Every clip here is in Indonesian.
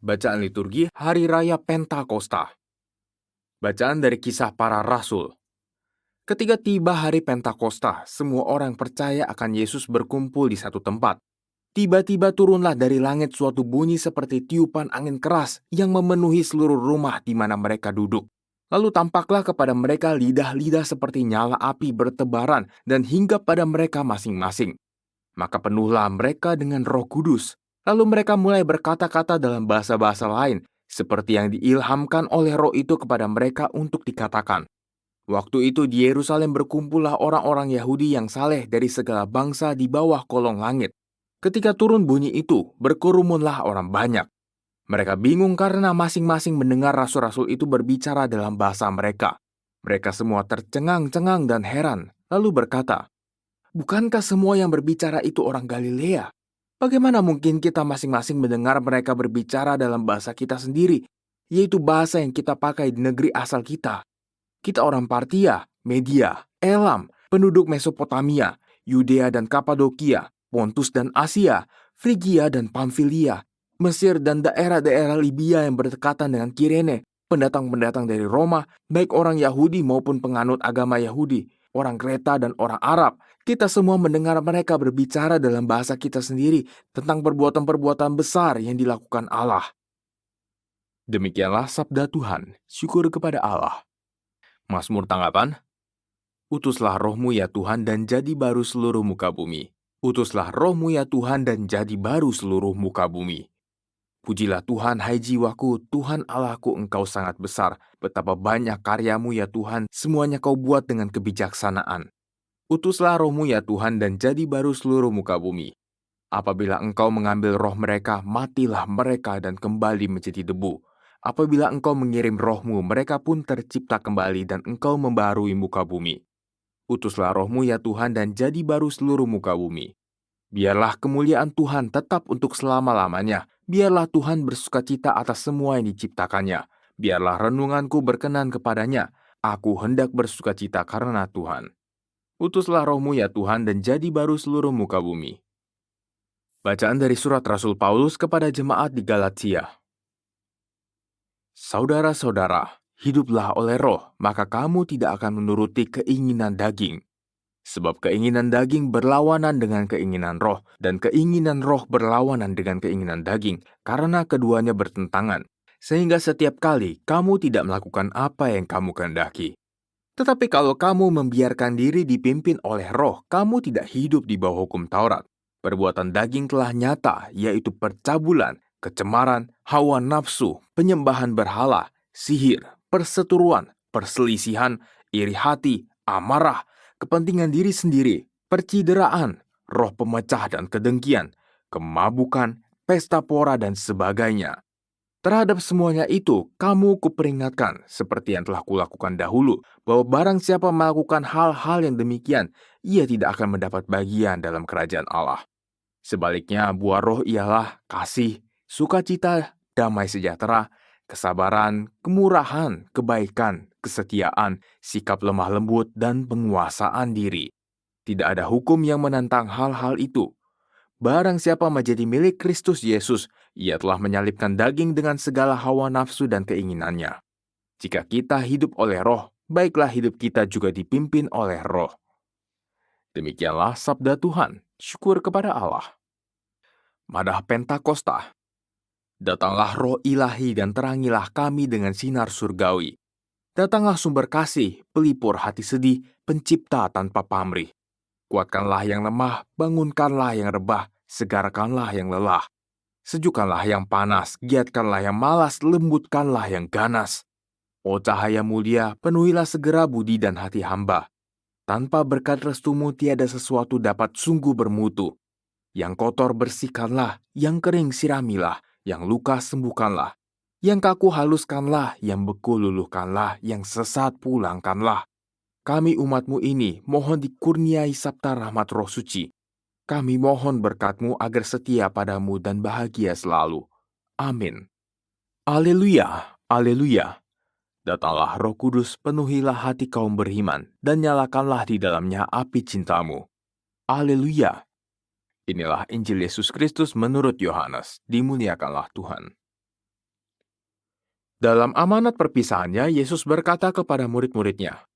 Bacaan liturgi Hari Raya Pentakosta. Bacaan dari Kisah Para Rasul. Ketika tiba hari Pentakosta, semua orang percaya akan Yesus berkumpul di satu tempat. Tiba-tiba turunlah dari langit suatu bunyi seperti tiupan angin keras yang memenuhi seluruh rumah di mana mereka duduk. Lalu tampaklah kepada mereka lidah-lidah seperti nyala api bertebaran dan hinggap pada mereka masing-masing. Maka penuhlah mereka dengan Roh Kudus. Lalu mereka mulai berkata-kata dalam bahasa-bahasa lain, seperti yang diilhamkan oleh Roh itu kepada mereka untuk dikatakan. Waktu itu di Yerusalem berkumpullah orang-orang Yahudi yang saleh dari segala bangsa di bawah kolong langit. Ketika turun bunyi itu, berkerumunlah orang banyak. Mereka bingung karena masing-masing mendengar rasul-rasul itu berbicara dalam bahasa mereka. Mereka semua tercengang-cengang dan heran, lalu berkata, "Bukankah semua yang berbicara itu orang Galilea? Bagaimana mungkin kita masing-masing mendengar mereka berbicara dalam bahasa kita sendiri, yaitu bahasa yang kita pakai di negeri asal kita? Kita orang Partia, Media, Elam, penduduk Mesopotamia, Yudea dan Kapadokia, Pontus dan Asia, Frigia dan Pamfilia, Mesir dan daerah-daerah Libya yang berdekatan dengan Kirene, pendatang-pendatang dari Roma, baik orang Yahudi maupun penganut agama Yahudi, orang Kreta dan orang Arab. Kita semua mendengar mereka berbicara dalam bahasa kita sendiri tentang perbuatan-perbuatan besar yang dilakukan Allah." Demikianlah sabda Tuhan. Syukur kepada Allah. Mazmur tanggapan. Utuslah rohmu ya Tuhan dan jadi baru seluruh muka bumi. Utuslah rohmu ya Tuhan dan jadi baru seluruh muka bumi. Pujilah Tuhan, hai jiwaku, Tuhan Allahku, Engkau sangat besar. Betapa banyak karyamu ya Tuhan, semuanya Kau buat dengan kebijaksanaan. Utuslah rohmu ya Tuhan dan jadi baru seluruh muka bumi. Apabila Engkau mengambil roh mereka, matilah mereka dan kembali menjadi debu. Apabila Engkau mengirim rohmu, mereka pun tercipta kembali dan Engkau membaharui muka bumi. Utuslah rohmu ya Tuhan dan jadi baru seluruh muka bumi. Biarlah kemuliaan Tuhan tetap untuk selama-lamanya. Biarlah Tuhan bersukacita atas semua yang diciptakannya. Biarlah renunganku berkenan kepadanya. Aku hendak bersukacita karena Tuhan. Utuslah rohmu ya Tuhan dan jadi baru seluruh muka bumi. Bacaan dari surat Rasul Paulus kepada jemaat di Galatia. Saudara-saudara, hiduplah oleh roh, maka kamu tidak akan menuruti keinginan daging. Sebab keinginan daging berlawanan dengan keinginan roh, dan keinginan roh berlawanan dengan keinginan daging, karena keduanya bertentangan. Sehingga setiap kali kamu tidak melakukan apa yang kamu kehendaki. Tetapi kalau kamu membiarkan diri dipimpin oleh roh, kamu tidak hidup di bawah hukum Taurat. Perbuatan daging telah nyata, yaitu percabulan, kecemaran, hawa nafsu, penyembahan berhala, sihir, perseteruan, perselisihan, iri hati, amarah, kepentingan diri sendiri, percideraan, roh pemecah dan kedengkian, kemabukan, pesta pora dan sebagainya. Terhadap semuanya itu, kamu kuperingatkan, seperti yang telah kulakukan dahulu, bahwa barang siapa melakukan hal-hal yang demikian, ia tidak akan mendapat bagian dalam kerajaan Allah. Sebaliknya, buah roh ialah kasih, sukacita, damai sejahtera, kesabaran, kemurahan, kebaikan, kesetiaan, sikap lemah lembut, dan penguasaan diri. Tidak ada hukum yang menentang hal-hal itu. Barang siapa menjadi milik Kristus Yesus, ia telah menyalibkan daging dengan segala hawa nafsu dan keinginannya. Jika kita hidup oleh roh, baiklah hidup kita juga dipimpin oleh roh. Demikianlah sabda Tuhan. Syukur kepada Allah. Madah Pentakosta. Datanglah roh ilahi dan terangilah kami dengan sinar surgawi. Datanglah sumber kasih, pelipur hati sedih, pencipta tanpa pamrih. Kuatkanlah yang lemah, bangunkanlah yang rebah, segarkanlah yang lelah. Sejukkanlah yang panas, giatkanlah yang malas, lembutkanlah yang ganas. O cahaya mulia, penuhilah segera budi dan hati hamba. Tanpa berkat restumu tiada sesuatu dapat sungguh bermutu. Yang kotor bersihkanlah, yang kering siramilah, yang luka sembuhkanlah. Yang kaku haluskanlah, yang beku luluhkanlah, yang sesat pulangkanlah. Kami umatmu ini mohon dikurniai sabta rahmat roh suci. Kami mohon berkat-Mu agar setia padamu dan bahagia selalu. Amin. Haleluya, haleluya. Datanglah Roh Kudus, penuhilah hati kaum beriman, dan nyalakanlah di dalamnya api cinta-Mu. Haleluya. Inilah Injil Yesus Kristus menurut Yohanes. Dimuliakanlah Tuhan. Dalam amanat perpisahannya, Yesus berkata kepada murid-muridnya,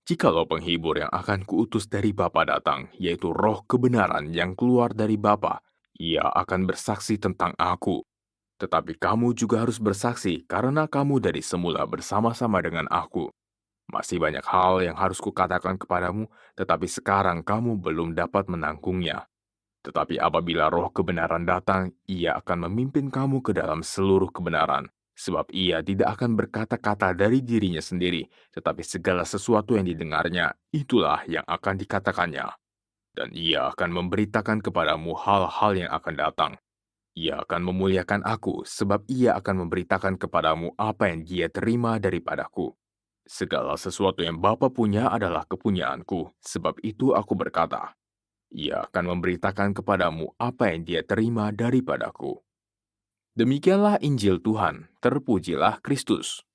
"Jikalau penghibur yang akan kuutus dari Bapa datang, yaitu roh kebenaran yang keluar dari Bapa, ia akan bersaksi tentang aku. Tetapi kamu juga harus bersaksi karena kamu dari semula bersama-sama dengan aku. Masih banyak hal yang harus kukatakan kepadamu, tetapi sekarang kamu belum dapat menanggungnya. Tetapi apabila roh kebenaran datang, ia akan memimpin kamu ke dalam seluruh kebenaran. Sebab ia tidak akan berkata-kata dari dirinya sendiri, tetapi segala sesuatu yang didengarnya, itulah yang akan dikatakannya. Dan ia akan memberitakan kepadamu hal-hal yang akan datang. Ia akan memuliakan aku, sebab ia akan memberitakan kepadamu apa yang dia terima daripadaku. Segala sesuatu yang Bapa punya adalah kepunyaanku, sebab itu aku berkata, ia akan memberitakan kepadamu apa yang dia terima daripadaku." Demikianlah Injil Tuhan, terpujilah Kristus.